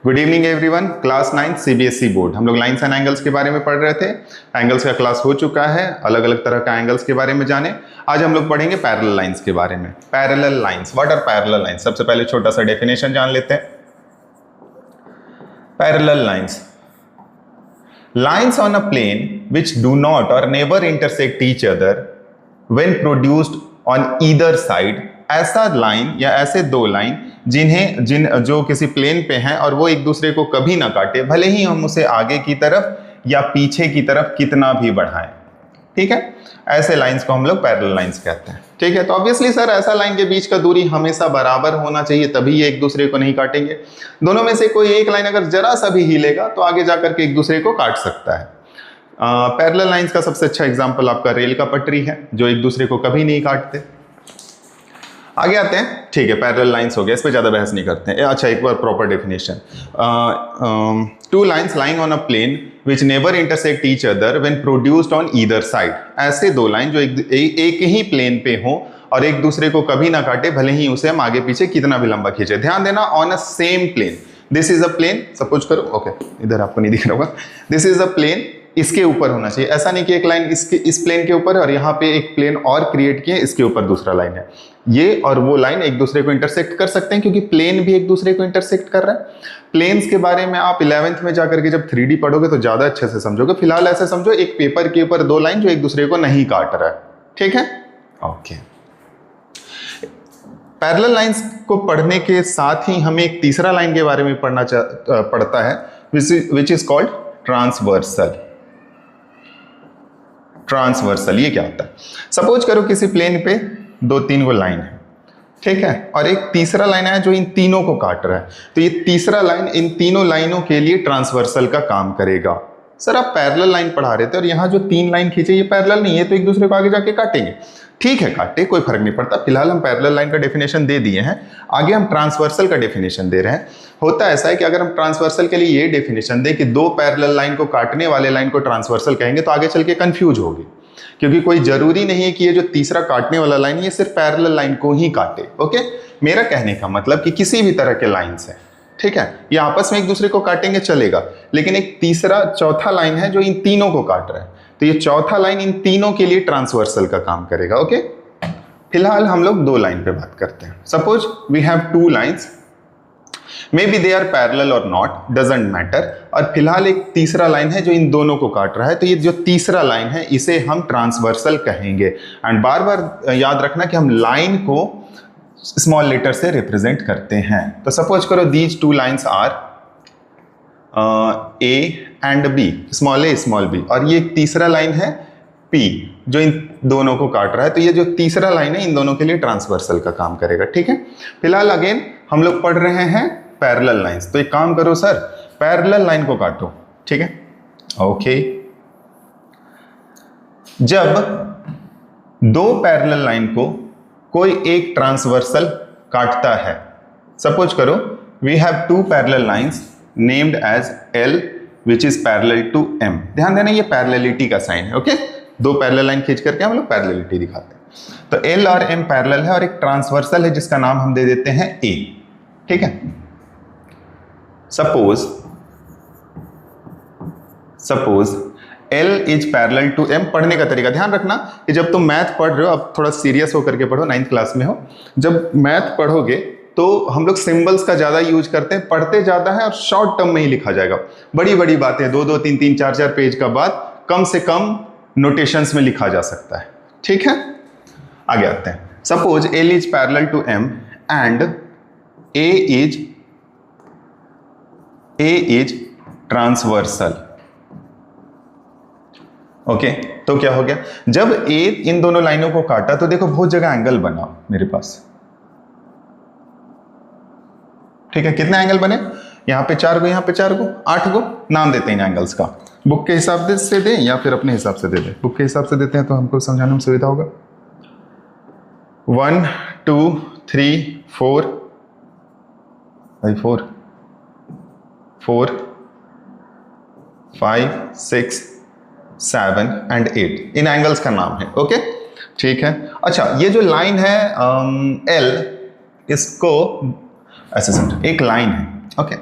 Good evening everyone. Class 9 CBSE board. हम लोग lines and angles के बारे में पढ़ रहे थे। एंगल्स का क्लास हो चुका है, अलग अलग तरह का एंगल्स के बारे में जाने। आज हम लोग पढ़ेंगे पैरेलल लाइंस के बारे में। Parallel lines, what are parallel lines? सबसे पहले छोटा सा डेफिनेशन जान लेते हैं। Parallel lines, lines on a plane which do not or never intersect each other when produced on either side। ऐसा लाइन या ऐसे दो लाइन जो किसी प्लेन पे हैं और वो एक दूसरे को कभी ना काटे, भले ही हम उसे आगे की तरफ या पीछे की तरफ कितना भी बढ़ाएं। ठीक है, ऐसे लाइंस को हम लोग पैरेलल लाइंस कहते हैं। ठीक है, तो ऑब्वियसली सर ऐसा लाइन के बीच का दूरी हमेशा बराबर होना चाहिए, तभी ये एक दूसरे को नहीं काटेंगे। दोनों में से कोई एक लाइन अगर जरा सा भी हिलेगा तो आगे जाकर के एक दूसरे को काट सकता है। पैरेलल लाइंस का सबसे अच्छा एग्जांपल आपका रेल का पटरी है, जो एक दूसरे को कभी नहीं काटते। आगे आते हैं। ठीक है, पैरेलल लाइंस हो गया, इस पे ज्यादा बहस नहीं करते हैं। अच्छा, एक बार proper definition. Two lines lying on a plane which never intersect each other when produced on either side. ऐसे दो लाइन जो एक ही प्लेन पे हो और एक दूसरे को कभी ना काटे, भले ही उसे हम आगे पीछे कितना भी लंबा खींचे। ध्यान देना, on a same plane. This is a plane, suppose करो, ओके इधर आपको नहीं दिख रहा होगा। दिस इज अ प्लेन, इसके ऊपर होना चाहिए। ऐसा नहीं कि एक लाइन इस प्लेन के ऊपर और यहाँ पे एक प्लेन और क्रिएट किए, इसके ऊपर दूसरा लाइन है। ये और वो लाइन एक दूसरे को इंटरसेक्ट कर सकते हैं, क्योंकि प्लेन भी एक दूसरे को इंटरसेक्ट कर रहा है। प्लेन्स के बारे में आप 11th में जाकर के जब 3D पढ़ोगे तो ज्यादा अच्छे से समझोगे। फिलहाल ऐसे समझो, एक पेपर के ऊपर दो लाइन जो एक दूसरे को नहीं काट रहा है। ठीक है, ओके। पैरेलल लाइंस को पढ़ने के साथ ही हमें एक तीसरा लाइन के बारे में पढ़ता है, which is called transversal. Transversal ये क्या होता है? सपोज करो किसी प्लेन पे दो तीन गो लाइन है, ठीक है, और एक तीसरा लाइन है जो इन तीनों को काट रहा है। तो ये तीसरा लाइन इन तीनों लाइनों के लिए ट्रांसवर्सल का काम करेगा। सर आप पैरेलल लाइन पढ़ा रहे थे और यहाँ जो तीन लाइन खींचे ये पैरेलल नहीं है, तो एक दूसरे को आगे जाके काटेंगे। ठीक है, काटे, कोई फर्क नहीं पड़ता। फिलहाल हम पैरेलल लाइन का डेफिनेशन दे दिए हैं, आगे हम ट्रांसवर्सल का डेफिनेशन दे रहे हैं। होता ऐसा है कि अगर हम ट्रांसवर्सल के लिए ये डेफिनेशन दें कि दो पैरेलल लाइन को काटने वाले लाइन को ट्रांसवर्सल कहेंगे, तो आगे चल के कंफ्यूज होगी, क्योंकि कोई जरूरी नहीं है कि ये जो तीसरा काटने वाला लाइन ये सिर्फ पैरेलल लाइन को ही काटे। ओके, मेरा कहने का मतलब कि किसी भी तरह के लाइंस है, ठीक है, ये आपस में एक दूसरे को काटेंगे चलेगा, लेकिन एक तीसरा चौथा लाइन है जो इन तीनों को काट रहा है, तो ये चौथा लाइन इन तीनों के लिए ट्रांसवर्सल का काम करेगा। ओके, फिलहाल हम लोग दो लाइन पे बात करते हैं। Suppose we have two lines, maybe they are parallel और नॉट, डजंट मैटर। और फिलहाल एक तीसरा लाइन है जो इन दोनों को काट रहा है, तो ये जो तीसरा लाइन है इसे हम ट्रांसवर्सल कहेंगे। एंड बार बार याद रखना कि हम लाइन को स्मॉल लेटर से रिप्रेजेंट करते हैं। तो सपोज करो these two lines are A and B, small A small B, और ये तीसरा लाइन है P जो इन दोनों को काट रहा है, तो ये जो तीसरा लाइन है इन दोनों के लिए ट्रांसवर्सल का काम करेगा। ठीक है, फिलहाल अगेन हम लोग पढ़ रहे हैं पैरेलल लाइंस, तो एक काम करो सर, पैरेलल लाइन को काटो। ठीक है, ओके। जब दो पैरेलल लाइन को कोई एक ट्रांसवर्सल काटता है, सपोज करो we have two parallel lines named as L which is parallel to M। ध्यान देना, ये पैरेललिटी का साइन है। ओके, दो पैरेलल लाइन खींच करके हम लोग पैरेललिटी दिखाते हैं। तो L और M पैरेलल है और एक ट्रांसवर्सल है जिसका नाम हम दे देते हैं A। ठीक है, suppose L is parallel to M। पढ़ने का तरीका ध्यान रखना कि जब तुम मैथ पढ़ रहे हो, अब थोड़ा सीरियस होकर के पढ़ो, 9th क्लास में हो, जब मैथ पढ़ोगे तो हम लोग सिंबल्स का ज्यादा यूज करते हैं, पढ़ते ज्यादा है और शॉर्ट टर्म में ही लिखा जाएगा। बड़ी बड़ी बातें 2-2, 3-3, 4-4 पेज का बात कम से कम नोटेशंस में लिखा जा सकता है। ठीक है, आगे आते हैं। Suppose L is parallel to M and A is transversal. Okay, तो क्या हो गया, जब A इन दोनों लाइनों को काटा तो देखो बहुत जगह एंगल बना मेरे पास। ठीक है, कितने एंगल बने? यहाँ पे 4 गो, यहाँ पे 4 गो, 8 गो। नाम देते हैं इन एंगल्स का, बुक के हिसाब से दें या फिर अपने हिसाब से दे दें। बुक के हिसाब से देते हैं तो हमको समझाने में सुविधा होगा। 1 2 3 4 4 5 6 7 एंड 8 इन एंगल्स का नाम है। ओके, ठीक है। अच्छा, ये जो लाइन है L, इसको ऐसे समझो, एक लाइन है। ओके,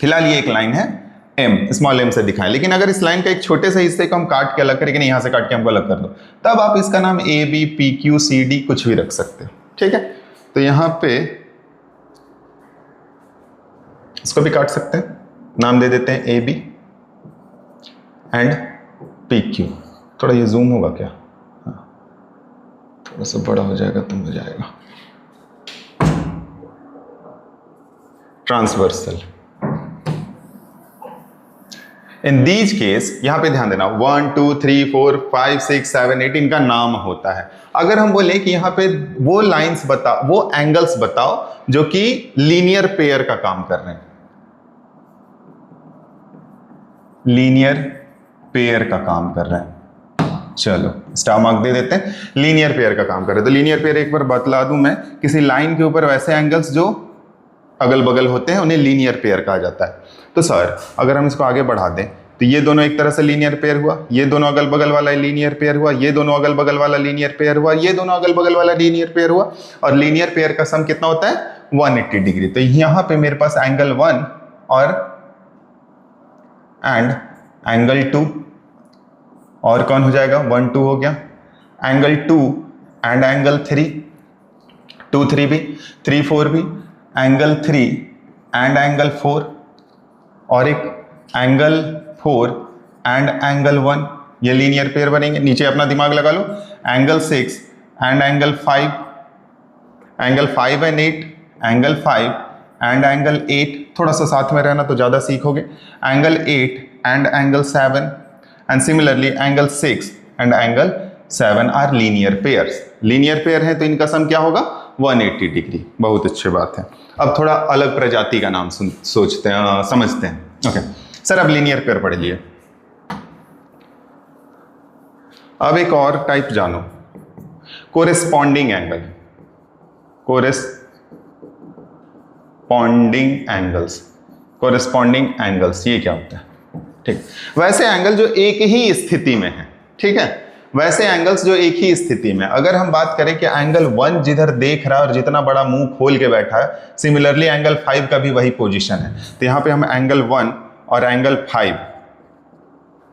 फिलहाल ये एक लाइन है m, स्मॉल m से दिखाएं, लेकिन अगर इस लाइन का एक छोटे से हिस्से को हम काट के अलग करें कि नहीं यहां से काट के हमको अलग कर दो, तब आप इसका नाम a b p q c d कुछ भी रख सकते हो, ठीक है। तो यहां पे इसको भी काट सकते हैं, नाम दे देते हैं a b and p q। थोड़ा ये जूम होगा क्या, थोड़ा सा बड़ा हो जाएगा तो हो जाएगा। ट्रांसवर्सल, इन दीज केस यहां पे ध्यान देना 1 2 3 4 5 6 7 8 इनका नाम होता है। अगर हम बोले कि यहां पे वो लाइंस बताओ, वो एंगल्स बताओ जो कि लीनियर पेयर का काम कर रहे हैं, लीनियर पेयर का काम कर रहे हैं, चलो स्टार मार्क दे देते हैं, लीनियर पेयर का काम कर रहे हैं। तो लीनियर पेयर एक बार बतला दूं मैं, किसी लाइन के ऊपर वैसे एंगल्स जो अगल बगल होते हैं उन्हें लीनियर पेयर कहा जाता है। तो सर अगर हम इसको आगे बढ़ा दें तो ये दोनों एक तरह से लीनियर पेयर हुआ, ये दोनों अगल बगल वाला लीनियर पेयर हुआ, ये दोनों अगल बगल वाला लीनियर पेयर हुआ, ये दोनों अगल बगल वाला लीनियर पेयर हुआ, और लीनियर पेयर का सम कितना होता है 180 डिग्री। तो यहां पे मेरे पास एंगल 1 और एंगल 2, और कौन हो जाएगा 1 2 हो गया, एंगल 2 एंड एंगल 3, 2 3 भी, 3 4 भी, एंगल 3 एंड एंगल 4, और एक एंगल 4 एंड एंगल 1, ये लीनियर पेयर बनेंगे। नीचे अपना दिमाग लगा लो, angle 6 and angle 5, angle 5 and 8, angle 5 and angle 8, थोड़ा सा साथ में रहना तो ज़्यादा सीखोगे, angle 8 and angle 7, and similarly angle 6 and angle 7 are linear pairs. Linear pair है तो इनका सम क्या होगा 180 डिग्री। बहुत अच्छी बात है। अब थोड़ा अलग प्रजाति का नाम सोचते हैं, समझते हैं। ओके सर, अब लीनियर पेयर पढ़ लिए, अब एक और टाइप जानो, corresponding angle, corresponding angles, corresponding angles ये क्या होता है? ठीक, वैसे एंगल जो एक ही स्थिति में है, ठीक है, वैसे एंगल्स जो एक ही स्थिति में। अगर हम बात करें कि एंगल 1 जिधर देख रहा है और जितना बड़ा मुंह खोल के बैठा है, सिमिलरली एंगल 5 का भी वही पोजीशन है, तो यहां पे हम एंगल 1 और एंगल 5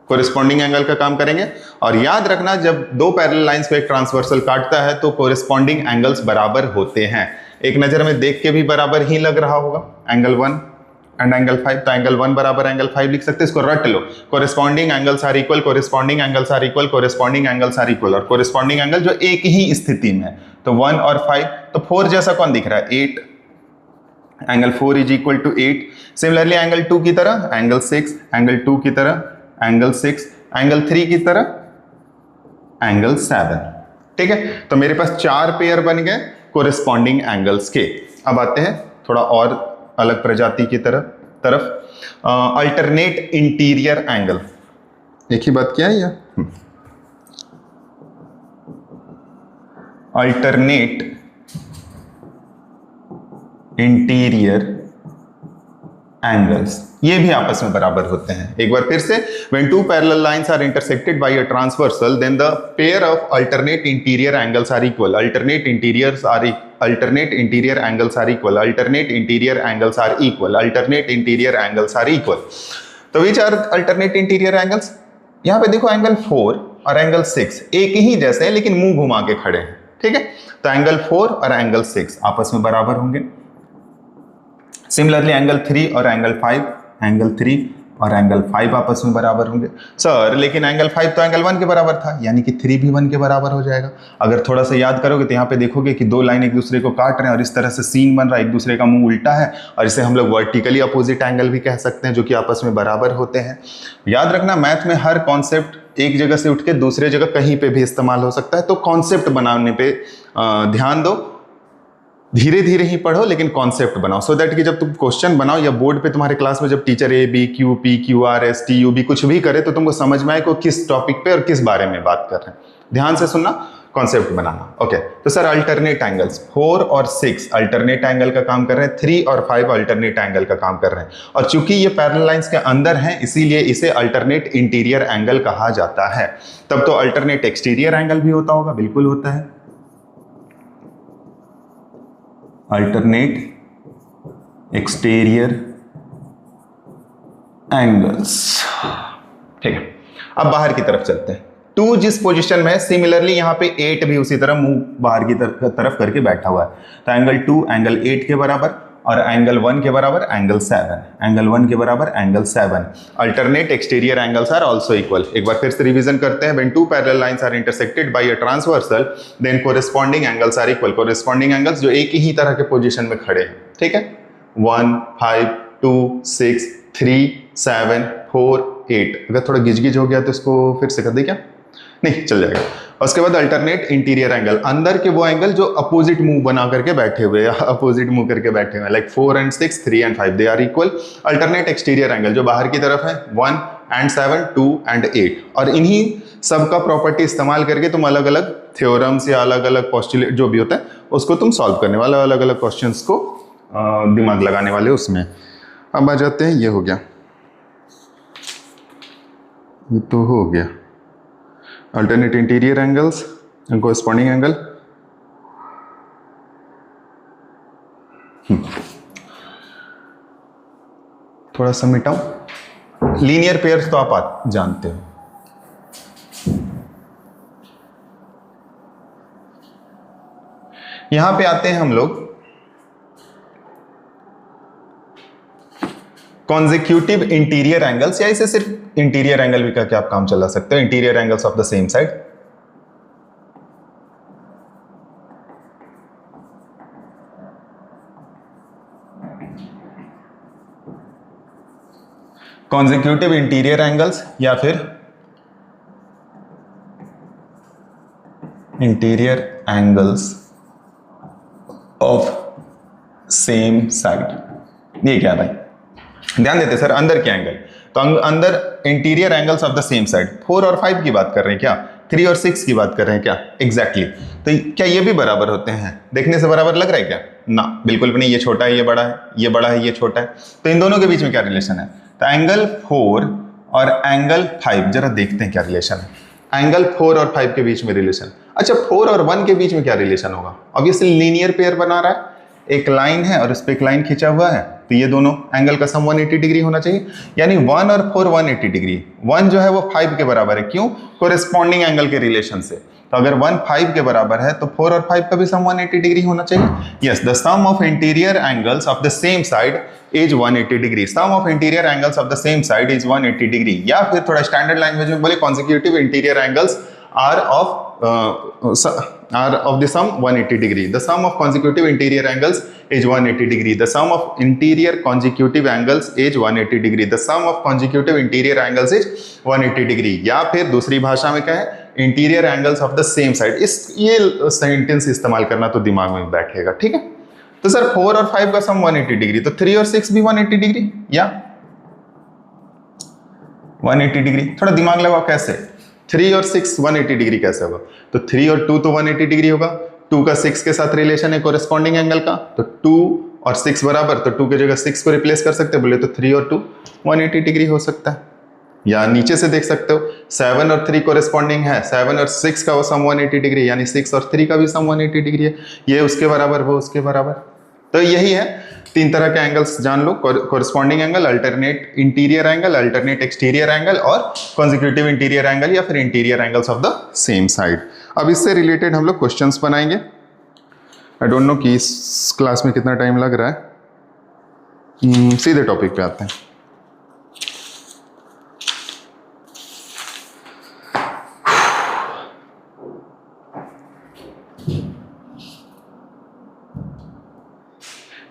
कोरिस्पॉन्डिंग एंगल का काम करेंगे। और याद रखना, जब दो पैरेलल लाइंस को एक ट्रांसवर्सल काटता है तो कोरिस्पॉन्डिंग एंगल्स बराबर होते हैं। एक नजर में देख के भी बराबर ही लग रहा होगा, एंगल 1 एंड एंगल 5, तो एंगल 1 बराबर एंगल 5 लिख सकते हैं। इसको रट लो, corresponding angles are equal, corresponding angles are equal, corresponding angles are equal, और कोरिस्पॉन्डिंग एंगल जो एक ही स्थिति में है, तो 1 और 5, तो 4 जैसा कौन दिख रहा है 8, angle 4 is equal to 8। Similarly angle 2 की तरह एंगल 6, एंगल 2 की तरह एंगल 6, एंगल 3 की तरह एंगल 7, ठीक है। तो मेरे पास 4 पेयर बन गए कोरिस्पॉन्डिंग एंगल्स के। अब आते हैं थोड़ा और अलग प्रजाति की तरफ, अल्टरनेट इंटीरियर एंगल। एक ही बात क्या है यह, अल्टरनेट इंटीरियर एंगल्स, ये भी आपस में बराबर होते हैं। एक बार फिर से, when two parallel lines are intersected by a transversal, then the pair of alternate interior angles are equal. Alternate interior angles are equal. Alternate interior angles are equal. Alternate interior angles are equal. तो which are alternate interior angles? यहाँ पे देखो angle 4 और angle 6 एक ही जैसे हैं लेकिन मुंह घुमा के खड़े हैं, ठीक है। तो एंगल 4 और एंगल 6 आपस में बराबर होंगे। सिमिलरली एंगल 3 और एंगल 5, एंगल 3 और एंगल 5 आपस में बराबर होंगे। सर लेकिन एंगल 5 तो एंगल 1 के बराबर था, यानी कि 3 भी 1 के बराबर हो जाएगा। अगर थोड़ा सा याद करोगे तो यहाँ पे देखोगे कि दो लाइन एक दूसरे को काट रहे हैं और इस तरह से सीन बन रहा है, एक दूसरे का मुंह उल्टा है, और इसे हम लोग वर्टिकली अपोजिट एंगल भी कह सकते हैं, जो कि आपस में बराबर होते हैं। याद रखना, मैथ में हर कॉन्सेप्ट एक जगह से उठ के दूसरे जगह कहीं पे भी इस्तेमाल हो सकता है, तो कॉन्सेप्ट बनाने पे ध्यान दो, धीरे धीरे ही पढ़ो लेकिन कॉन्सेप्ट बनाओ, सो दैट कि जब तुम क्वेश्चन बनाओ या बोर्ड पे तुम्हारे क्लास में जब teacher A B Q P Q R S T U B कुछ भी करे तो तुमको समझ में आए को किस टॉपिक पे और किस बारे में बात कर रहे हैं। ध्यान से सुनना, कॉन्सेप्ट बनाना। ओके, तो सर अल्टरनेट एंगल्स 4 और 6 अल्टरनेट एंगल का काम कर रहे हैं, 3 और 5 अल्टरनेट एंगल का काम कर रहे हैं, और चूंकि ये पैरेलल लाइंस के अंदर हैं इसीलिए इसे अल्टरनेट इंटीरियर एंगल कहा जाता है। तब तो अल्टरनेट एक्सटीरियर एंगल भी होता होगा, बिल्कुल होता है। Alternate exterior angles. ठीक है, अब बाहर की तरफ चलते हैं। 2 जिस पोजीशन में है, सिमिलरली यहाँ पे 8 भी उसी तरह मुंह बाहर की तरफ करके बैठा हुआ है। तो एंगल 2 एंगल 8 के बराबर और एंगल 1 के बराबर एंगल 7, एंगल 1 के बराबर angle 7। Alternate exterior angles are also equal. एक बार फिर से रिवीजन करते हैं। When 2 parallel lines are intersected by a transversal then corresponding angles are equal. Corresponding angles जो एक ही तरह के पोजीशन में खड़े हैं। ठीक है, 1 5 2 6 3 7 4 8। अगर थोड़ा गिजगिज हो गया तो इसको फिर से कर दे क्या? नहीं, चल जाएगा। उसके बाद अल्टरनेट इंटीरियर एंगल, अंदर के वो एंगल जो अपोजिट मुंह बना करके बैठे हुए या अपोजिट मुंह करके बैठे हुए, like 4 and 6 3 and 5 they are equal. Alternate exterior angle जो बाहर की तरफ है 1 and 7 2 and 8। और इन्हीं सबका प्रॉपर्टी इस्तेमाल करके तुम अलग अलग थ्योरम्स या अलग अलग पोस्टुलेट जो भी होता है उसको तुम सॉल्व करने वाले, अलग अलग क्वेश्चंस को दिमाग लगाने वाले उसमें। अब आ जाते हैं, ये हो गया, ये तो हो गया alternate interior angles and corresponding angle. थोड़ा सा मिटाऊं। लीनियर पेयर्स तो आप जानते हो। यहां पे आते हैं हम लोग कॉन्जिक्यूटिव इंटीरियर एंगल्स, या इसे सिर्फ इंटीरियर एंगल भी करके आप काम चला सकते हो। Interior angles of the same side. Consecutive interior angles या फिर interior angles of same side. ये क्या भाई, ध्यान देते सर, अंदर के एंगल, तो अंदर interior angles of the same side. 4 और 5 की बात कर रहे हैं क्या? 3 और 6 की बात कर रहे हैं क्या? एग्जैक्टली तो क्या ये भी बराबर होते हैं? देखने से बराबर लग रहा है क्या? ना, बिल्कुल भी नहीं। ये छोटा है, ये बड़ा है, ये बड़ा है, ये छोटा है। तो इन दोनों के बीच में क्या रिलेशन है? तो एंगल 4 और एंगल 5 जरा देखते हैं क्या रिलेशन है। एंगल 4 और 5 के बीच में रिलेशन। अच्छा, 4 और 1 के बीच में क्या रिलेशन होगा? ऑब्वियसली लीनियर पेयर बना रहा है, एक लाइन है और उस पर एक लाइन खींचा हुआ है, तो ये दोनों एंगल का सम 180 डिग्री होना चाहिए। यानी 1 और 4 180 डिग्री। 1 जो है वो 5 के बराबर है, क्यों? कोरिस्पॉन्डिंग एंगल के रिलेशन से। तो अगर 1 5 के बराबर है तो 4 और 5 का भी सम 180 डिग्री होना चाहिए। Yes, the sum of interior angles of the same side is 180 degree. Sum of interior angles of the same side is 180 degree. या फिर थोड़ा स्टैंडर्ड लैंग्वेज में बोले, consecutive interior angles are of the sum 180 degree. The sum of consecutive interior angles is 180 degree. The sum of interior consecutive angles is 180 degree. The sum of consecutive interior angles is 180 degree. या फिर दूसरी भाषा में क्या है? Interior angles of the same side. ये sentence इस्तेमाल करना तो दिमाग में बैठेगा। ठीक है, तो सर 4 और 5 का सम 180 डिग्री, तो 3 और 6 भी 180 डिग्री या 180 डिग्री। थोड़ा दिमाग लगाओ, कैसे 3 और 6 180 डिग्री कैसे होगा? तो 3 और 2 तो 180 डिग्री होगा। 2 का 6 के साथ रिलेशन है कोरिस्पॉन्डिंग एंगल का, तो 2 और 6 बराबर, तो 2 की जगह 6 को रिप्लेस कर सकते हैं, बोले तो 3 और 2 180 डिग्री हो सकता है। या नीचे से देख सकते हो, 7 और 3 कोरिस्पॉन्डिंग है, 7 और 6 का वो सम 180 डिग्री, यानी 6 और 3 का भी सम 180 डिग्री है। ये उसके बराबर, वो उसके बराबर। तो यही है, 3 तरह के एंगल्स जान लो, corresponding angle, alternate interior angle, alternate exterior angle और कॉन्जिक्यूटिव इंटीरियर एंगल या फिर interior angles of the same side. अब इससे रिलेटेड हम लोग क्वेश्चंस बनाएंगे। आई डोंट नो कि इस क्लास में कितना टाइम लग रहा है। सीधे टॉपिक पे आते हैं।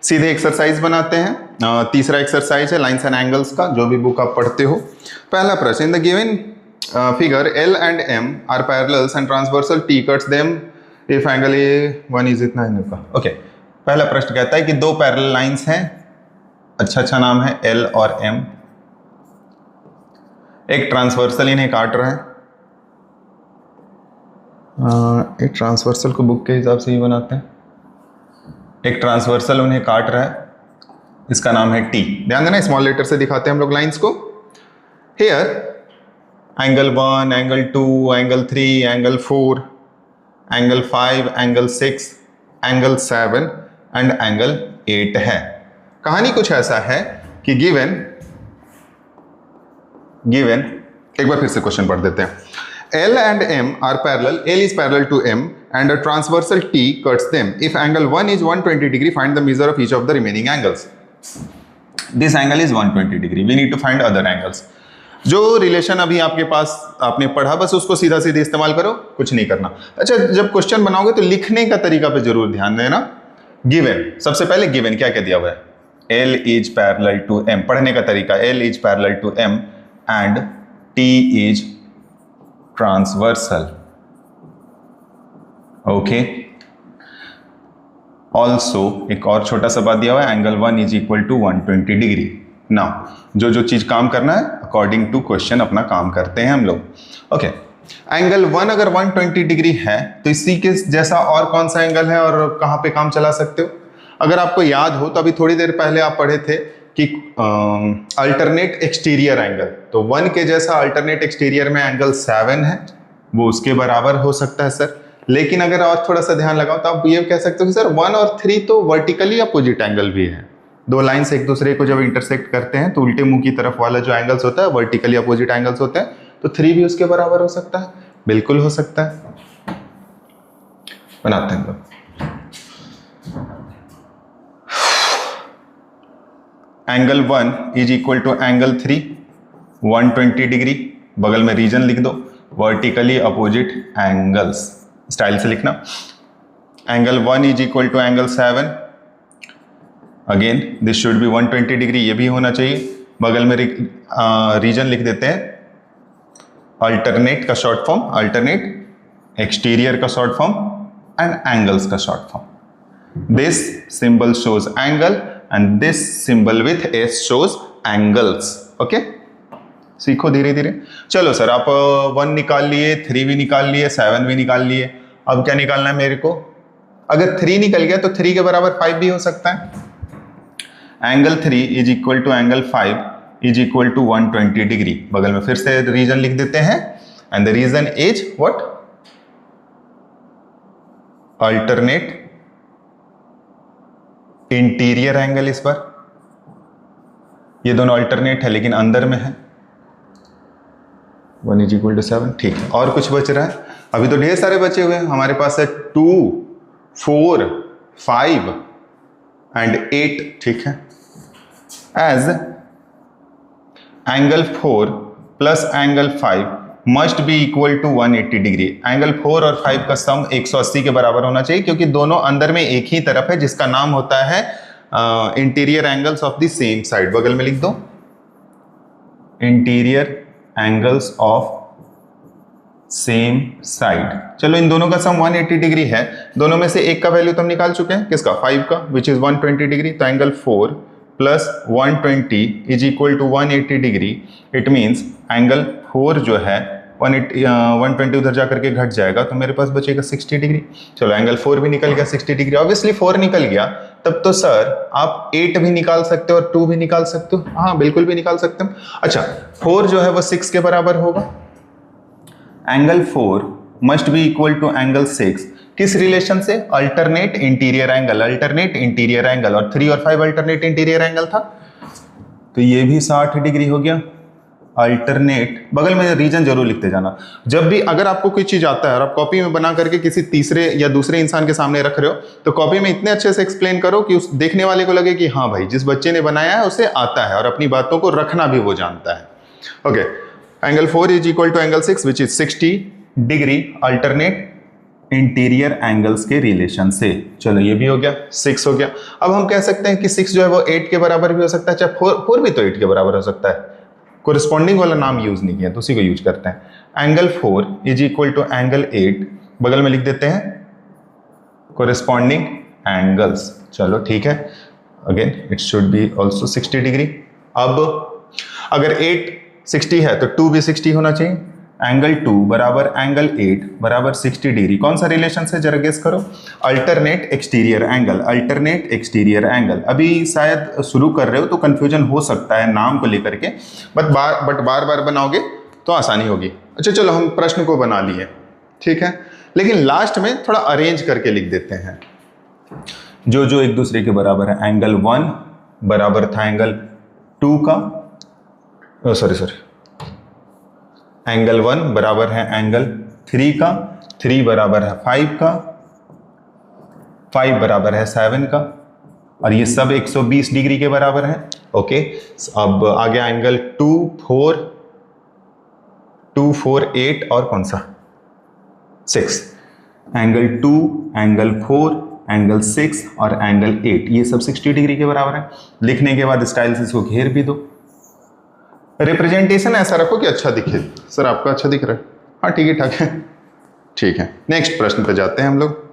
सीधे एक्सरसाइज बनाते हैं। तीसरा एक्सरसाइज है लाइंस एंड एंगल्स का, जो भी बुक आप पढ़ते हो। पहला प्रश्न, in the given figure L and M are parallels and transversal T cuts them if angle A1 is इतना इनका। ओके, पहला प्रश्न कहता है कि 2 पैरेलल लाइंस हैं, अच्छा नाम है L और M, एक ट्रांसवर्सल इन्हें काट रहा है। एक ट्रांसवर्सल को बुक के हिसाब से ही बनाते हैं। एक ट्रांसवर्सल उन्हें काट रहा है, इसका नाम है T। ध्यान देना, स्मॉल लेटर से दिखाते हैं हम लोग लाइंस को। Here angle 1, angle 2, angle 3, angle 4, angle 5, angle 6, angle 7 and angle 8 है। कहानी कुछ ऐसा है कि गिवन गिवन, एक बार फिर से क्वेश्चन पढ़ देते हैं। L and M are parallel, L is parallel to M and a transversal T cuts them. If angle 1 is 120 degree, find the measure of each of the remaining angles. This angle is 120 degree. We need to find other angles. जो relation अभी आपके पास आपने पढ़ा बस उसको सीधा सीधे इस्तेमाल करो, कुछ नहीं करना। अच्छा, जब क्वेश्चन बनाओगे तो लिखने का तरीका पे जरूर ध्यान देना। गिवन, सबसे पहले गिवन क्या क्या दिया हुआ है? L is parallel to M, पढ़ने का तरीका L is parallel to M and T is transversal. Okay. Also एक और छोटा सा बात दिया हुआ है, angle 1 is equal to 120 degree. Now जो चीज काम करना है अकॉर्डिंग टू क्वेश्चन अपना काम करते हैं हम लोग। ओके, एंगल 1 अगर 120 डिग्री है तो इसी के जैसा और कौन सा एंगल है और कहां पे काम चला सकते हो? अगर आपको याद हो तो अभी थोड़ी देर पहले आप पढ़े थे कि अल्टरनेट एक्सटीरियर एंगल, तो 1 के जैसा अल्टरनेट एक्सटीरियर में एंगल 7 है, वो उसके बराबर हो सकता है सर। लेकिन अगर और थोड़ा सा ध्यान लगाओ तो आप ये कह सकते हो कि सर 1 और 3 तो वर्टिकली अपोजिट एंगल भी है। दो लाइंस एक दूसरे को जब इंटरसेक्ट करते हैं तो उल्टे मुंह की तरफ वाला जो एंगल्स होता है वर्टिकली अपोजिट एंगल्स होते हैं, तो 3 भी उसके बराबर हो सकता है, बिल्कुल हो सकता है। बनाते हैं लोग। Angle 1 is equal to angle 3 120 degree, बगल में रीजन लिख दो, वर्टिकली अपोजिट एंगल्स, स्टाइल से लिखना। Angle 1 is equal to angle 7, again this should be 120 degree, ये भी होना चाहिए। बगल में रीजन लिख देते हैं, अल्टरनेट का शॉर्ट फॉर्म, अल्टरनेट, एक्सटीरियर का शॉर्ट फॉर्म एंड एंगल्स का short form. This symbol shows angle and this symbol with S shows angles. Okay? सीखो धीरे धीरे। चलो सर, आप 1 निकाल लिए, 3 भी निकाल लिए, 7 भी निकाल लिए, अब क्या निकालना है मेरे को? अगर 3 निकल गया तो 3 के बराबर 5 भी हो सकता है। Angle 3 is equal to angle 5 is equal to 120 degree, बगल में फिर से रीजन लिख देते हैं, and the reason is what? Alternate interior angle. इस बार ये दोनों अल्टरनेट है लेकिन अंदर में है। 1 इज इक्वल टू 7, ठीक है। और कुछ बच रहा है? अभी तो ढेर सारे बचे हुए हैं हमारे पास है, 2 4 5 एंड 8, ठीक है। As angle 4 plus angle 5 must be equal to 180 degree. Angle 4 और 5 का सम 180 के बराबर होना चाहिए, क्योंकि दोनों अंदर में एक ही तरफ है जिसका नाम होता है interior angles of the same side. बगल में लिख दो, interior angles of same side. चलो, इन दोनों का सम 180 डिग्री है, दोनों में से एक का वैल्यू तो हम निकाल चुके हैं, किसका? 5 का, विच इज 120 डिग्री। तो angle 4 plus 120 is equal to 180 degree. It means angle 4 जो है 120 उधर जाकर के घट जाएगा तो मेरे पास बचेगा 60 डिग्री। चलो, एंगल 4 भी निकल गया 60 डिग्री। ऑब्वियसली 4 निकल गया, तब तो सर आप 8 भी निकाल सकते हो और 2 भी निकाल सकते हो। हाँ, बिल्कुल भी निकाल सकते हो। अच्छा, 4 जो है वो 6 के बराबर होगा। Angle 4 must be equal to angle 6, किस रिलेशन से? Alternate interior angle, alternate interior angle, और 3 और 5 अल्टरनेट इंटीरियर एंगल था, तो ये भी 60 डिग्री हो गया। अल्टरनेट, बगल में रीजन जरूर लिखते जाना। जब भी अगर आपको कोई चीज आता है और आप कॉपी में बना करके किसी तीसरे या दूसरे इंसान के सामने रख रहे हो, तो कॉपी में इतने अच्छे से एक्सप्लेन करो कि उस देखने वाले को लगे कि हाँ भाई, जिस बच्चे ने बनाया है उसे आता है और अपनी बातों को रखना भी वो जानता है। Okay, angle 4 is equal to angle 6 which is 60 degree, alternate interior angles के रिलेशन से। चलो, ये भी हो गया, 6 हो गया। अब हम कह सकते हैं कि 6 जो है वो 8 के बराबर भी हो सकता है, चाहे 4 भी तो 8 के बराबर हो सकता है। कोरिस्पॉन्डिंग वाला नाम यूज नहीं किया तो उसी को यूज करते हैं। Angle 4 is equal to angle 8, बगल में लिख देते हैं कोरिस्पॉन्डिंग एंगल्स। चलो, ठीक है, again it should be also 60 degree. अब अगर 8 60 है तो 2 भी 60 होना चाहिए। एंगल 2 बराबर एंगल 8 बराबर 60 डिग्री। कौन सा रिलेशन से जरा गेस करो? Alternate exterior angle, alternate exterior angle. अभी शायद शुरू कर रहे हो तो कंफ्यूजन हो सकता है नाम को लेकर के, बट बार बार बनाओगे तो आसानी होगी। अच्छा, चलो हम प्रश्न को बना लिए, ठीक है, लेकिन लास्ट में थोड़ा अरेंज करके लिख देते हैं जो जो एक दूसरे के बराबर है। एंगल 1 बराबर था एंगल 2 का, सॉरी एंगल 1 बराबर है एंगल 3 का, 3 बराबर है 5 का, 5 बराबर है 7 का, और ये सब 120 डिग्री के बराबर है। ओके, अब आ गया एंगल 2, 4, 2, 4, 8 और कौन सा 6। एंगल 2, एंगल 4, एंगल 6 और एंगल 8, ये सब 60 डिग्री के बराबर है। लिखने के बाद स्टाइल से इसको घेर भी दो। रिप्रेजेंटेशन ऐसा रखो कि अच्छा दिखे। सर आपका अच्छा दिख रहा है? हाँ ठीक है, ठाक है, ठीक है। नेक्स्ट प्रश्न पे जाते हैं हम लोग।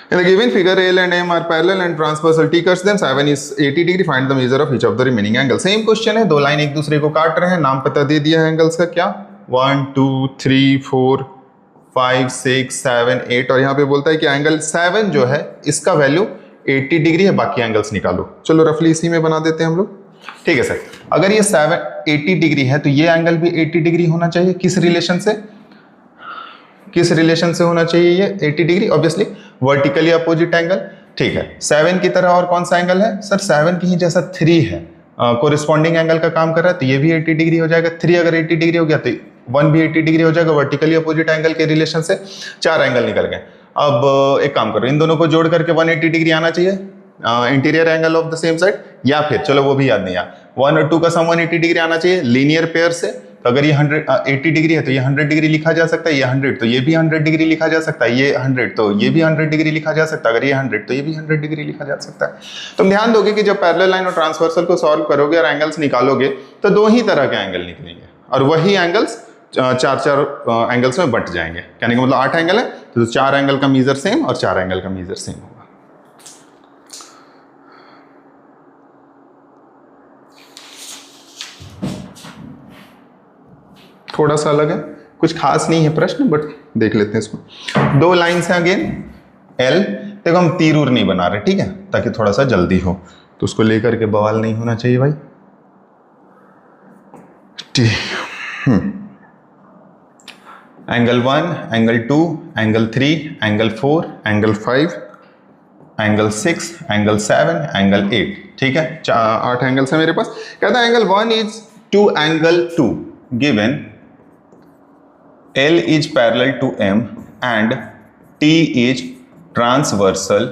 In the given figure, L and M are parallel and transversal. T cuts them. 7 is 80 degree. Find the measure of each of the remaining angles. Same question है, दो लाइन एक दूसरे को काट रहे हैं, नाम पता दे दिया है एंगल्स का, क्या 1, 2, 3, 4, 5, 6, 7, 8, और यहाँ पे बोलता है कि एंगल 7 जो है इसका वैल्यू 80 डिग्री है, बाकी एंगल्स निकालो। चलो रफली इसी में बना देते हैं हम लोग। ठीक है सर, अगर ये 80 डिग्री है तो ये एंगल भी 80 डिग्री होना चाहिए। किस रिलेशन से, किस रिलेशन से होना चाहिए ये 80 degree? Obviously vertically opposite angle. ठीक है, 7 की तरह और कौन सा एंगल है सर? 7 की ही जैसा 3 है, कोरिस्पॉन्डिंग एंगल का काम कर रहा है, तो ये भी 80 डिग्री हो जाएगा। 3 अगर 80 डिग्री हो गया तो 1 भी 80 डिग्री हो जाएगा। वर्टिकली अपोजिट एंगल के रिलेशन से 4 एंगल निकल गए। अब एक काम करो, इन दोनों को जोड़ करके 180 डिग्री आना चाहिए, interior angle of the same side, या फिर चलो वो भी याद नहीं यार, 1 और 2 का सम 180 डिग्री आना चाहिए लीनियर पेयर से। तो अगर ये 80 डिग्री है तो ये 100 डिग्री लिखा जा सकता है, ये 100 तो ये भी 100 डिग्री लिखा जा सकता है, ये 100 तो ये भी 100 डिग्री लिखा जा सकता है, अगर ये 100 तो ये भी 100 डिग्री लिखा जा सकता है। तुम ध्यान दोगे कि जब पैरेलल लाइन और ट्रांसवर्सल को सॉल्व करोगे और एंगल्स निकालोगे तो दो ही तरह के एंगल निकलेंगे, और वही एंगल्स 4 एंगल्स में बंट जाएंगे। कहने का मतलब 8 एंगल है तो 4 एंगल का मीजर सेम और 4 एंगल का मीजर सेम होगा। थोड़ा सा अलग है, कुछ खास नहीं है प्रश्न, बट देख लेते हैं इसको। 2 लाइन्स हैं अगेन, एल, देखो हम तीर उर नहीं बना रहे, ठीक है, ताकि थोड़ा सा जल्दी हो, तो उसको लेकर के बवाल नहीं होना चाहिए भाई। Angle 1, angle 2, angle 3, angle 4, angle 5, angle 6, angle 7, angle 8, ठीक है, 8 एंगल्स है मेरे पास। कहता है angle 1 is to angle 2 given L is parallel to M and T is transversal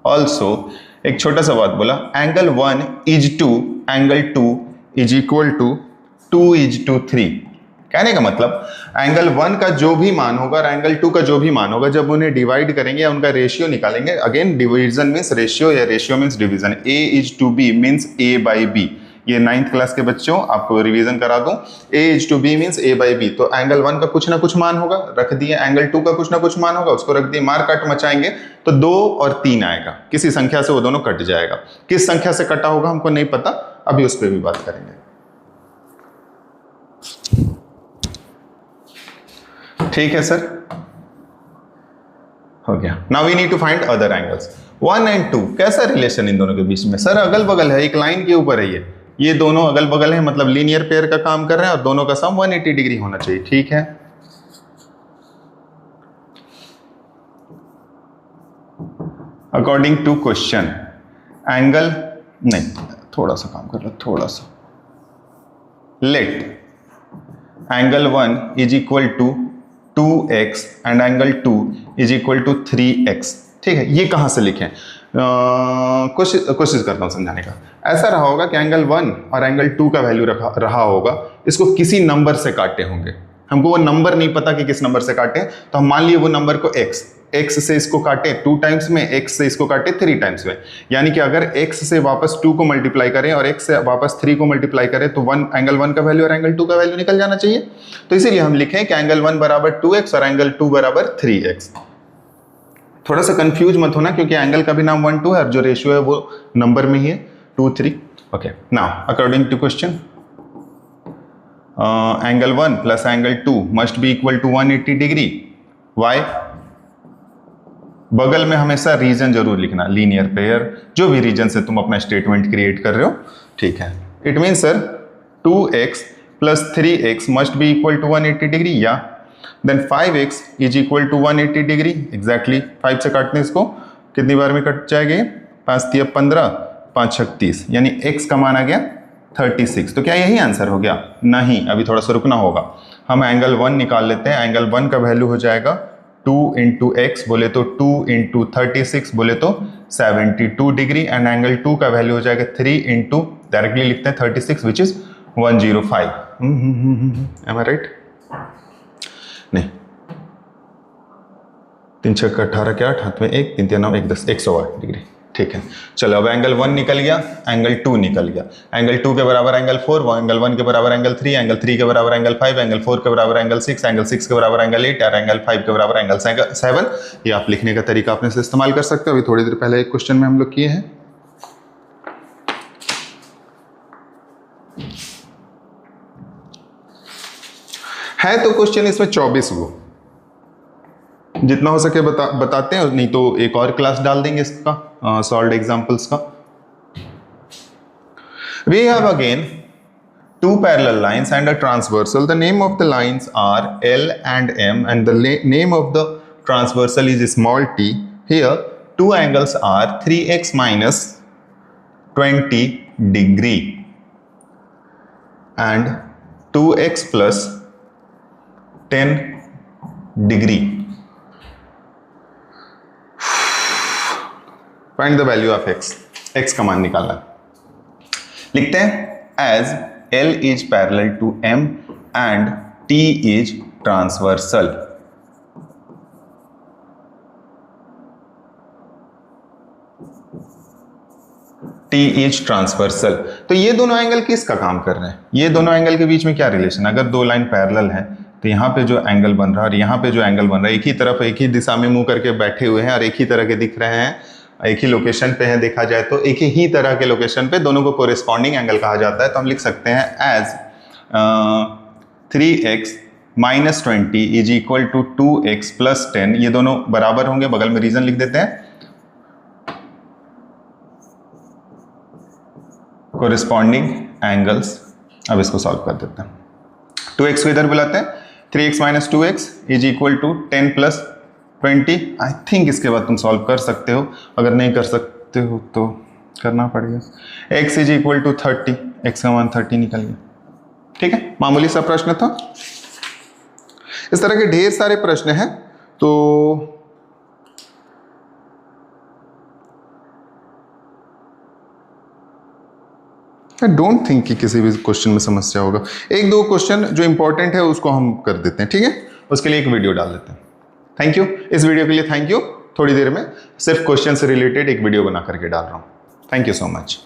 also। एक छोटा सा बात बोला, angle 1 is to angle 2 is equal to 2 is to 3। कहने का मतलब एंगल 1 का जो भी मान होगा और एंगल 2 का जो भी मान होगा, जब उन्हें डिवाइड करेंगे या उनका रेशियो निकालेंगे, अगेन डिवीजन मीन्स रेशियो या ratio means division, A is to B means A by B। ये 9th क्लास के बच्चों आपको रिवीजन करा दूं, A is to B means A by B। तो एंगल 1 का कुछ ना कुछ मान होगा, रख दिए, एंगल 2 का कुछ ना कुछ मान होगा, उसको रख दिए, मार काट मचाएंगे तो 2 और 3 आएगा, किसी संख्या से वो दोनों कट जाएगा। किस संख्या से कटा होगा हमको नहीं पता, अभी उस पर भी बात करेंगे। ठीक है सर, हो गया। Now we need to find other angles. 1 and 2 कैसा रिलेशन इन दोनों के बीच में? सर अगल बगल है, एक लाइन के ऊपर है, ये दोनों अगल बगल है, मतलब लीनियर पेयर का काम कर रहे हैं और दोनों का सम 180 डिग्री होना चाहिए। ठीक है, अकॉर्डिंग टू क्वेश्चन एंगल, नहीं थोड़ा सा काम कर लो, थोड़ा सा, let angle 1 is equal to 2x and angle 2 is equal to 3x। ठीक है, ये कहां से लिखें? कोशिश करता हूं समझाने का। ऐसा रहा होगा कि एंगल 1 और एंगल 2 का वैल्यू रहा होगा, इसको किसी नंबर से काटे होंगे, हमको वो नंबर नहीं पता कि किस नंबर से काटे, तो हम मान लिए वो नंबर को x से इसको काटे 2 टाइम्स में, x से इसको काटे 3 टाइम्स में, यानी कि अगर x से वापस 2 को मल्टीप्लाई करें और x से वापस 3 को मल्टीप्लाई करें तो एंगल 1 का वैल्यू और एंगल 2 का वैल्यू निकल जाना चाहिए। तो इसीलिए हम लिखें कि एंगल 1 बराबर 2x और एंगल 2 बराबर 3x। थोड़ा सा कंफ्यूज मत होना, क्योंकि एंगल का भी नाम 1 2 है और जो रेशियो है वो नंबर में ही है 2 3। Okay, now according to question angle 1 plus angle 2 must be equal to 180 degree. Why? बगल में हमेशा रीजन जरूर लिखना, लीनियर पेयर, जो भी रीजन से तुम अपना स्टेटमेंट क्रिएट कर रहे हो। ठीक है, it mean sir 2x plus 3x must be equal to 180 degree, या then 5x is equal to 180 degree. Exactly 5 से काटने इसको कितनी बार में कट जाएगा? 5 तिया 15, 5 छक 30, यानी x का मान आ गया 36। तो क्या यही आंसर हो गया? नहीं, अभी थोड़ा सा रुकना होगा। हम एंगल 1 निकाल लेते हैं। एंगल 1 का वैल्यू हो जाएगा 2 इंटू एक्स बोले तो 2 इंटू 36 बोले तो 72 डिग्री, एंड एंगल 2 का वैल्यू हो जाएगा 3 इंटू, डायरेक्टली लिखते हैं 36 which is 105। Am I right? नहीं, 3 छक 18 के 8, हाथ में 1, 3 3 9 1 10, 108 डिग्री। ठीक है, चलो अब एंगल 1 निकल गया, एंगल 2 निकल गया। एंगल 2 के बराबर एंगल 4, एंगल 1 के बराबर एंगल 3, एंगल 3 के बराबर एंगल 5, एंगल 4 के बराबर एंगल 6, एंगल 6 के बराबर एंगल 8, और एंगल 5 के बराबर एंगल 7। ये आप लिखने का तरीका अपने से इस्तेमाल कर सकते हो। अभी थोड़ी देर पहले एक क्वेश्चन में हम लोग किए हैं। है तो क्वेश्चन इसमें 24 गो, जितना हो सके बताते हैं, नहीं तो एक और क्लास डाल देंगे इसका सॉल्व्ड एग्जांपल्स का। We have again two parallel lines and a transversal. The name of the lines are L and M, and the name of the transversal is small t. Here two angles are 3x minus 20 degree and 2x plus 10 degree. Find the value of x. x का मान निकालना। लिखते हैं as L is parallel to M and T is transversal. T is transversal. तो ये दोनों angle किसका काम कर रहे हैं? ये दोनों एंगल के बीच में क्या रिलेशन? अगर दो लाइन पैरेलल है तो यहाँ पे जो एंगल बन रहा है और यहाँ पे जो एंगल बन रहा है, एक ही तरफ एक ही दिशा में मुंह करके बैठे हुए हैं और एक ही तरह के दिख रहे हैं, एक ही लोकेशन पे है, देखा जाए तो एक ही तरह के लोकेशन पे, दोनों को कोरिस्पॉन्डिंग एंगल कहा जाता है। तो हम लिख सकते हैं as 3x minus 20 is equal to 2x plus 10। ये दोनों बराबर होंगे, बगल में रीजन लिख देते हैं, कोरिस्पॉन्डिंग एंगल्स। अब इसको सॉल्व कर देते हैं। 2x को इधर बुलाते हैं, 3x minus 2x is equal to 10 plus 20। I think इसके बाद तुम सॉल्व कर सकते हो, अगर नहीं कर सकते हो तो करना पड़ेगा। x is equal to 30, x का मान 30 निकल गया। ठीक है, मामूली सा प्रश्न था। इस तरह के ढेर सारे प्रश्न हैं। तो आई डोंट थिंक कि किसी भी क्वेश्चन में समस्या होगा। एक दो क्वेश्चन जो इंपॉर्टेंट है उसको हम कर देते हैं, ठीक है, उसके लिए एक वीडियो डाल देते हैं। थैंक यू, इस वीडियो के लिए थैंक यू। थोड़ी देर में सिर्फ क्वेश्चन से रिलेटेड एक वीडियो बना करके डाल रहा हूँ। Thank you so much.